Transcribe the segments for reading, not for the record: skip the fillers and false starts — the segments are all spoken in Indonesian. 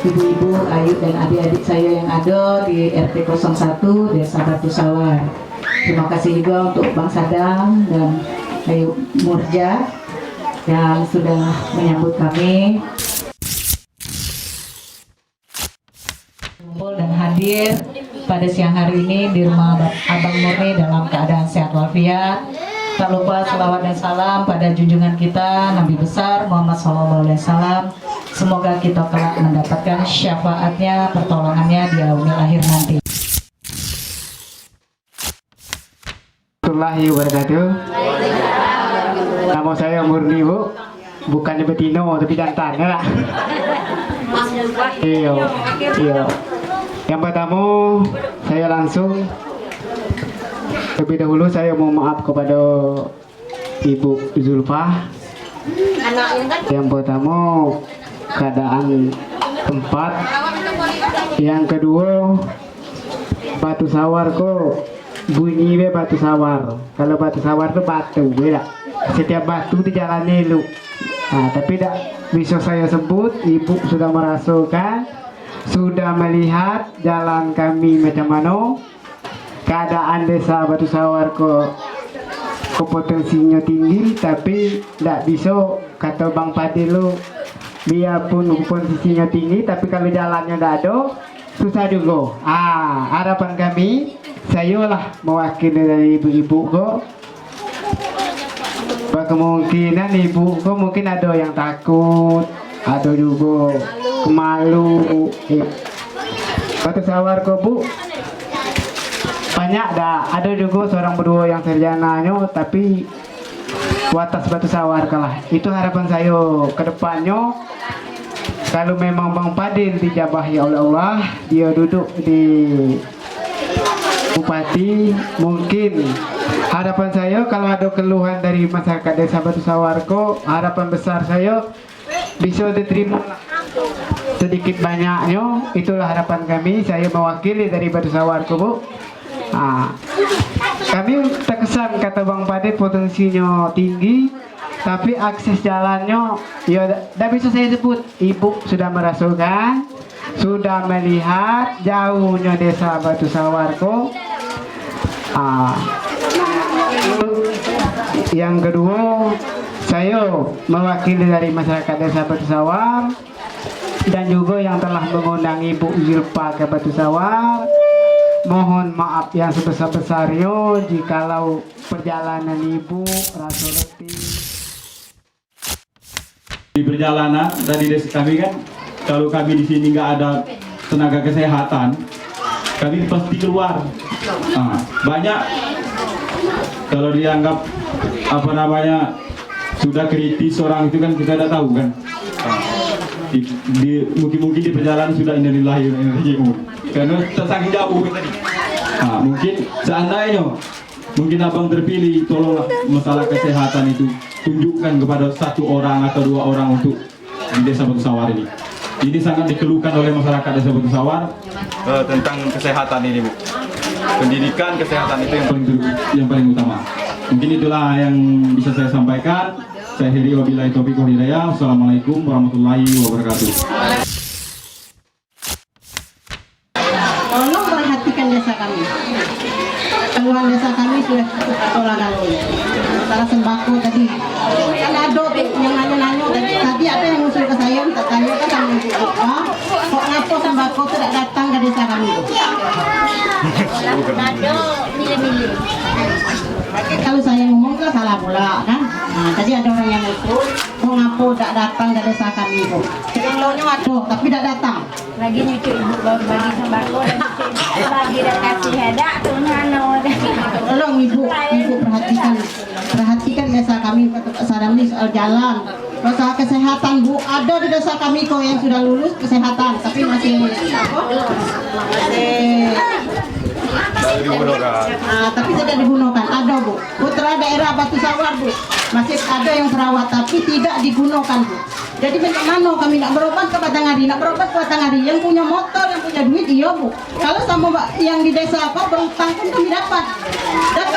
ibu-ibu, Ayu dan adik-adik saya yang ada di RT 01 Desa Batu Sawar. Terima kasih juga untuk Bang Sadang dan Ayu Murja yang sudah menyambut kami dan hadir pada siang hari ini di rumah Abang Murni dalam keadaan sehat walafiat. Tak lupa selawat dan salam pada junjungan kita Nabi besar Muhammad SAW. Semoga kita kelak mendapatkan syafaatnya, pertolongannya di yaumil akhir nanti. Warahmatullahi wabarakatuh. Nama saya Murni, Bu. Bukan Betino tapi jantan ya. Iya. Yang pertama saya langsung lebih dahulu saya mau maaf kepada Ibu Zulfa. Yang pertama keadaan tempat, yang kedua batu sawar kok bunyi batu sawar. Kalau batu sawar itu batu beda. Setiap batu di jalannya lu. Nah, tapi tidak bisa saya sebut. Ibu sudah merasakan, sudah melihat jalan kami macam mana. Keadaan desa Batu Sawar kok potensinya tinggi, tapi tidak bisa kata Bang Padi lu. Biarpun posisinya tinggi, tapi kalau jalannya tidak ada, susah juga. Harapan kami, saya lah mewakili dari ibu-ibu kok. Kemungkinan ibu kok mungkin ada yang takut, ada juga malu. Batu Sawar kok Bu banyak dah, ada juga seorang berdua yang sarjananya tapi watas Batu Sawar kalah. Itu harapan saya ke depannya. Kalau memang Bang Padil dijabahi oleh Allah, dia duduk di Bupati, mungkin harapan saya kalau ada keluhan dari masyarakat desa Batu Sawar kok, harapan besar saya bisa diterima sedikit banyaknya. Itulah harapan kami. Saya mewakili dari Batu Sawar kok, Bu. Kami terkesan kata Bang Pade potensinya tinggi, tapi akses jalannya ya tidak bisa saya sebut. Ibu sudah merasakan, sudah melihat jauhnya desa Batu Sawar kok. Yang kedua, saya mewakili dari masyarakat desa Batu Sawar dan juga yang telah mengundang Ibu Zulfa ke Batu Sawar. Mohon maaf yang sebesar-besarnya jikalau perjalanan Ibu rasa letih. Di perjalanan dari desa kami kan, kalau kami di sini nggak ada tenaga kesehatan, kami pasti keluar. Banyak kalau dianggap sudah kritis orang itu kan kita tidak tahu kan. Mungkin di perjalanan sudah innalillahi wa inna ilaihi raji'un. Karena tersaking jauh tadi. Mungkin seandainya mungkin abang terpilih, tolonglah masalah kesehatan itu tunjukkan kepada satu orang atau dua orang untuk di desa Batu Sawar ini. Ini sangat dikeluhkan oleh masyarakat desa Batu Sawar tentang kesehatan ini, Bu. Pendidikan kesehatan itu yang paling utama. Mungkin itulah yang bisa saya sampaikan. Saya akhiri wabillahi taufiq wal hidayah. Wassalamualaikum warahmatullahi wabarakatuh. Tolong perhatikan desa kami. Keluhan desa kami sudah tolak kami. Masalah sembako tadi. Kan ada yang nanya-nanya tadi ada yang usul ke saya, tak tanya kan sama ibu. Kok ngapa sembako tidak datang ke desa kami? Kalau saya ngomong kan salah pula kan. Tadi ada orang yang usul, kok ngapa tidak datang ke desa kami Bu? Celoknya ada, tapi tidak datang. Lagi nyuci ibu baru bagi sembako dan nyuci bagi dan kasih hadiah tuh nano. Tolong ibu perhatikan desa kami Sadam ini soal jalan, masalah kesehatan Bu. Ada di desa kami kok yang sudah lulus kesehatan tapi masih tapi tidak digunakan. Ada Bu, putra daerah Batu Sawar Bu, masih ada yang perawat tapi tidak digunakan Bu. Jadi bagaimana kami nak berobat ke Batanghari, yang punya motor, yang punya duit iya Bu. Kalau sama yang di desa apa berutang pun kami dapat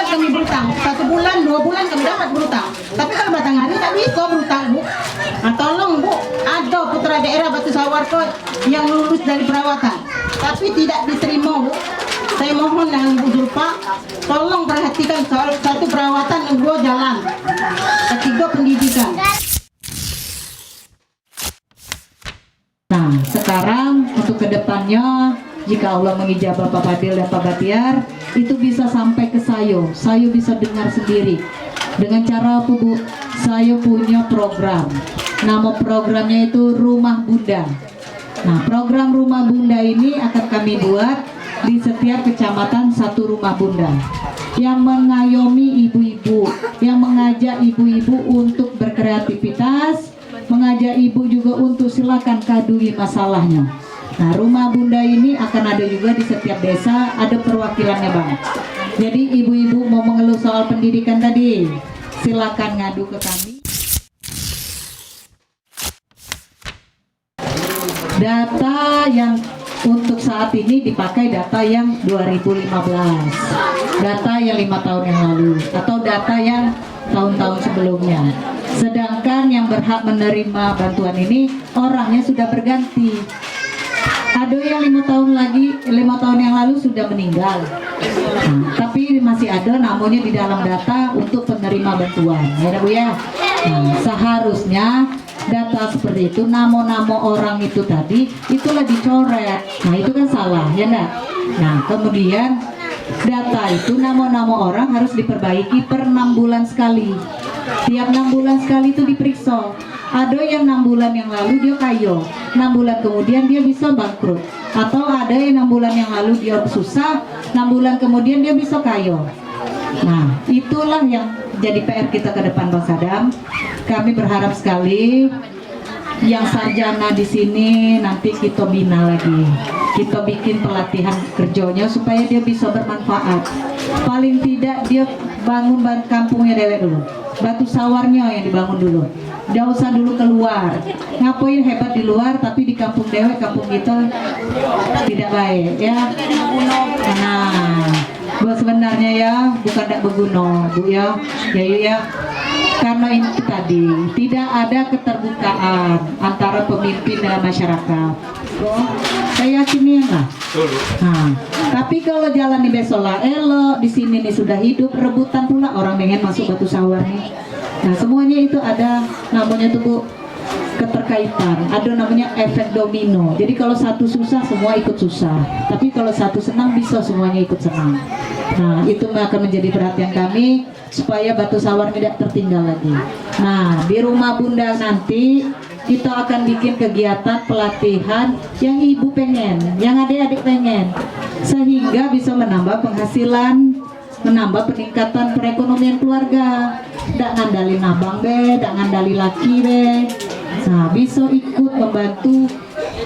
kami berutang 1 bulan 2 bulan kami dapat berutang. Tapi kalau Batanghari tak bisa berutang Bu. Tolong Bu, ada putra daerah Batu Sawar sawarko yang lulus dari perawatan, tapi tidak diterima, Bu. Saya mohon dengan Ibu Zulfa, tolong perhatikan soal satu perawatan, yang dua jalan, ketiga pendidikan. Nah, sekarang untuk kedepannya, jika Allah mengijabah Pak Fadil dan Pak Batiar, itu bisa sampai ke Sayo bisa dengar sendiri. Dengan cara apa, Bu? Saya punya program. Nama programnya itu Rumah Bunda. Nah, program Rumah Bunda ini akan kami buat di setiap kecamatan satu Rumah Bunda yang mengayomi ibu-ibu, yang mengajak ibu-ibu untuk berkreativitas, mengajak ibu juga untuk silakan kadui masalahnya. Nah, Rumah Bunda ini akan ada juga di setiap desa, ada perwakilannya, Bang. Jadi ibu-ibu mau mengeluh soal pendidikan tadi, silakan ngadu ke kami. Data yang untuk saat ini dipakai data yang 2015, data yang 5 tahun yang lalu, atau data yang tahun-tahun sebelumnya. Sedangkan yang berhak menerima bantuan ini orangnya sudah berganti. Ada yang 5 tahun yang lalu sudah meninggal. Nah, tapi masih ada namanya di dalam data untuk penerima bantuan, ya Bu ya. Nah, seharusnya data seperti itu, nama-nama orang itu tadi itulah dicoret. Nah, itu kan salah, ya enggak? Nah, kemudian data itu nama-nama orang harus diperbaiki per 6 bulan sekali. Tiap 6 bulan sekali itu diperiksa. Ada yang 6 bulan yang lalu dia kayo, 6 bulan kemudian dia bisa bangkrut. Atau ada yang 6 bulan yang lalu dia susah, 6 bulan kemudian dia bisa kayo. Nah, itulah yang jadi PR kita ke depan, Bang Sadam. Kami berharap sekali yang sarjana di sini nanti kita bina lagi. Kita bikin pelatihan kerjanya supaya dia bisa bermanfaat. Paling tidak dia bangun kampungnya dewek dulu. Batu sawarnya yang dibangun dulu. Nggak usah dulu keluar. Ngapain hebat di luar tapi di kampung dewek, kampung kita tidak baik, ya. Nah, Bu, sebenarnya ya bukan tidak berguna, Bu ya. Ya. Karena ini tadi tidak ada keterbukaan antara pemimpin dan masyarakat. Saya yakin lah. Nah, tapi kalau jalan di Besola elok, di sini nih sudah hidup, rebutan pula orang pengen masuk Batu Sawar nih. Nah, semuanya itu ada namanya tuh, Bu, keterkaitan, ada namanya efek domino. Jadi kalau satu susah semua ikut susah, tapi kalau satu senang bisa semuanya ikut senang. Nah, itu akan menjadi perhatian kami supaya Batu Sawar tidak tertinggal lagi. Nah, di Rumah Bunda nanti kita akan bikin kegiatan pelatihan yang ibu pengen, yang adik-adik pengen, sehingga bisa menambah penghasilan, menambah peningkatan perekonomian keluarga. Nggak ngandalin abang be, nggak ngandalin laki be. Nah, bisa ikut membantu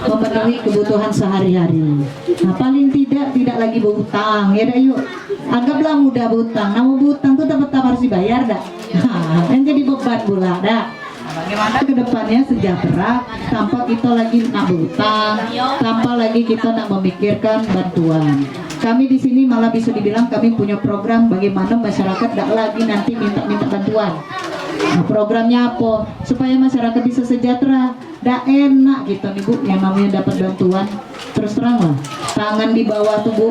memenuhi kebutuhan sehari-hari. Nah, paling tidak lagi berhutang, ya dah yuk. Anggaplah mudah berhutang. Nah, berhutang tuh tetap harus dibayar dah. Nah, kan jadi beban pula dah. Bagaimana kedepannya sejahtera tanpa kita lagi nak berhutang, tanpa lagi kita nak memikirkan bantuan. Kami di sini malah bisa dibilang kami punya program bagaimana masyarakat tidak lagi nanti minta bantuan. Nah, programnya apa? Supaya masyarakat bisa sejahtera. Tidak enak gitu nih, Bu, yang namanya dapat bantuan. Terus terang lah, tangan di bawah tuh, Bu,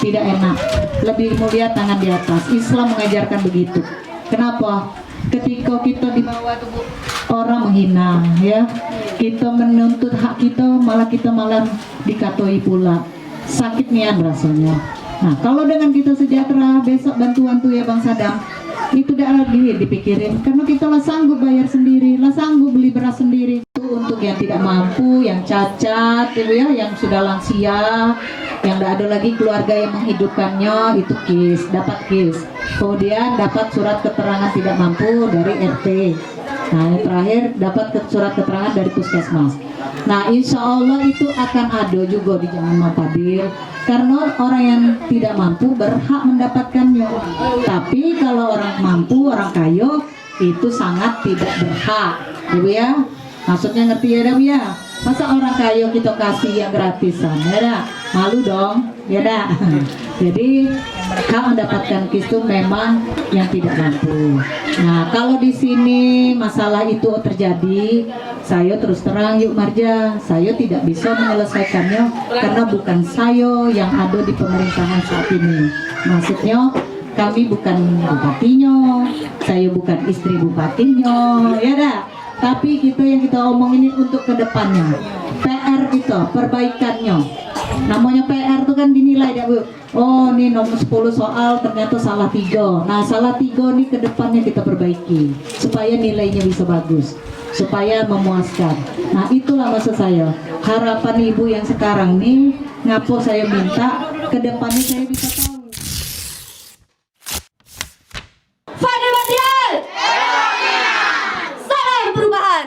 tidak enak. Lebih mulia tangan di atas. Islam mengajarkan begitu. Kenapa? Ketika kita di bawah tuh, Bu, orang menghina, ya. Kita menuntut hak kita, malah dikatoi pula. Sakit nian rasanya. Nah, kalau dengan kita sejahtera, besok bantuan tuh ya Bang Sadam, itu tidak lagi dipikirin, karena kita lah sanggup bayar sendiri, lah sanggup beli beras sendiri. Itu untuk yang tidak mampu, yang cacat, ya, yang sudah lansia, yang tidak ada lagi keluarga yang menghidupkannya, itu dapat KIS. Kemudian dapat surat keterangan tidak mampu dari RT. Nah, yang terakhir dapat surat keterangan dari puskesmas. Nah, insya Allah itu akan ada juga di Jalan Mapadir, karena orang yang tidak mampu berhak mendapatkannya. Tapi kalau orang mampu, orang kaya itu sangat tidak berhak, Ibu ya. Maksudnya ngerti ya, dah ya? Masa orang kaya kita kasih yang gratisan, ya dah? Malu dong, ya dah. Jadi hak mendapatkan KIS itu memang yang tidak mampu. Nah, kalau di sini masalah itu terjadi, saya terus terang yuk Marja, saya tidak bisa menyelesaikannya karena bukan saya yang ada di pemerintahan saat ini. Maksudnya kami bukan bupatinya, saya bukan istri bupatinya, ya dah. Tapi yang kita omongin ini untuk kedepannya. PR itu, perbaikannya. Namanya PR itu kan dinilai ya Bu. Oh ini nomor 10 soal ternyata salah 3. Nah salah 3 nih kedepannya kita perbaiki. Supaya nilainya bisa bagus. Supaya memuaskan. Nah itulah maksud saya. Harapan Ibu yang sekarang nih, ngapo saya minta kedepannya saya bisa tahu. Fadil Material. Salam perubahan.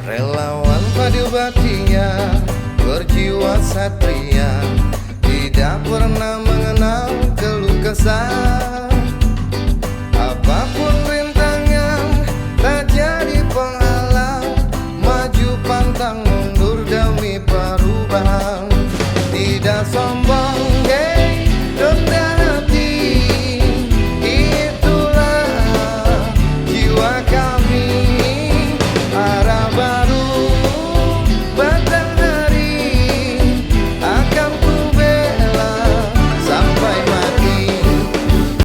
Relawan padu batinya, berjiwa satria, tidak pernah mengenal keluh kesah. Apapun rintangan, tak jadi penghalang, maju pantang mundur demi perubahan. Tidak sombong, rendah hati, itulah jiwa kami. Arah baru